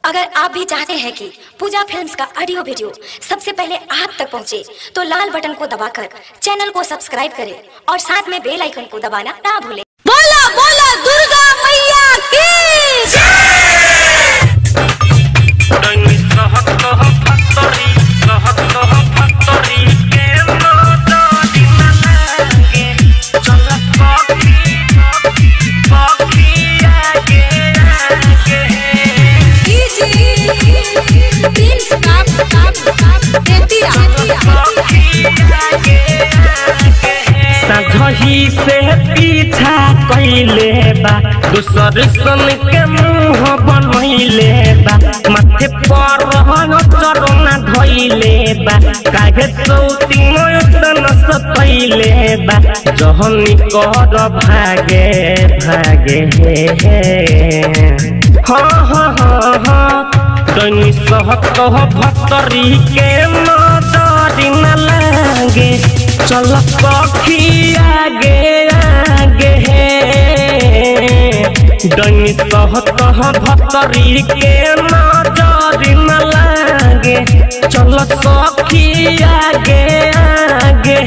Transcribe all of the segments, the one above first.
अगर आप भी चाहते हैं कि पूजा फिल्म्स का ऑडियो वीडियो सबसे पहले आप तक पहुंचे, तो लाल बटन को दबाकर चैनल को सब्सक्राइब करें और साथ में बेल आइकन को दबाना ना भूलें। बोला बोला दुर्गा मैया की सजही से पीछा कइले बा, दूसर सन के मुंह बनइले बा, माथे पर चरना धइले बा, काहे सौती मोयतन सतइले बा, जहनी कर भागे भागे तनी सहत भक्तरी के नजरी न लागे, चल सखी आगे आगे डनी सहत भक्तरी के नजरी न लागे, चल सखी आगे आगे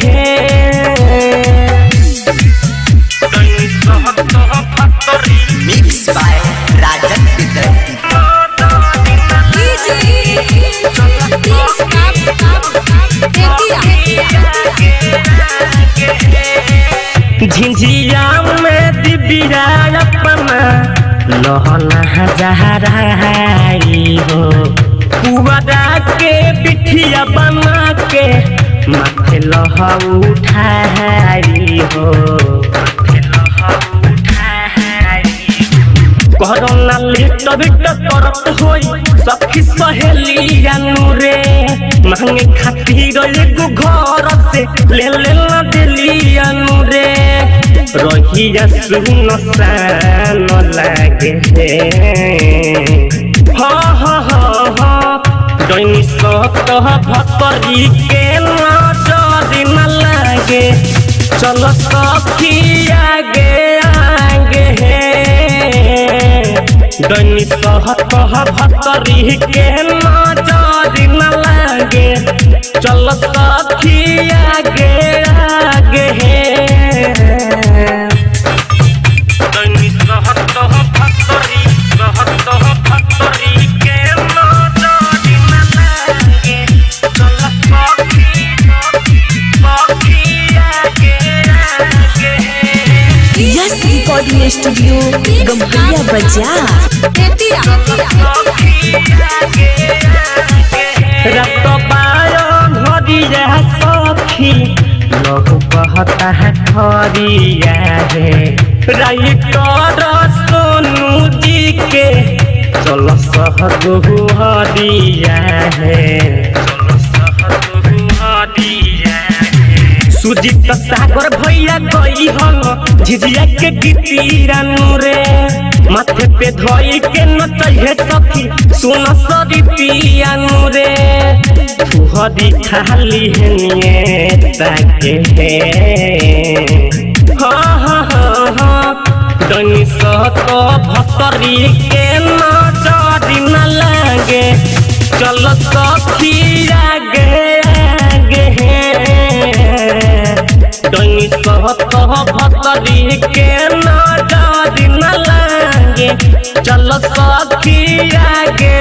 डनी सहत भक्तरी। मिक्स बाय राजन विद्यार्थी। झिझिया में दिबिया अपना लहना जहराई हो, पुअरा के बिठिया बना के माथे लह उठाई हो, कोरोना लिट बिट करत होई सखी सहेलिया नूरे, मांगे खातिर एगो घर से ले ले ना दिलिया नूरे, रहिया सुन सान लागे डनी सत भक्तरी के नजरी न लागे, चल सखी आगे आगे डनी सहत भक्तरी के नजरी न लागे, चल सखी आगे आगे डनी सहत भक्तरी के नजरी न लागे, चल सखी आगे आगे। यस रिकॉर्डिंग स्टूडियो गम्हरिया बाजार। रत पायो घरिया सखी लहु कहता है खरिया है, राइटर सोनू जी के चल सहगु हरिया है, सुजीत सागर भैया गई हम झिझिया के गीतीरा नूरे, माथे पे धोई के नचहे सखी सुन सरी पिया नूरे, तुहरी खाली है ताके डनी सहत भक्तरी के नजरी न लागे, चल सखी आगे आगे डनी सहत भक्तरी के नजरी न लागे, चल सखी आगे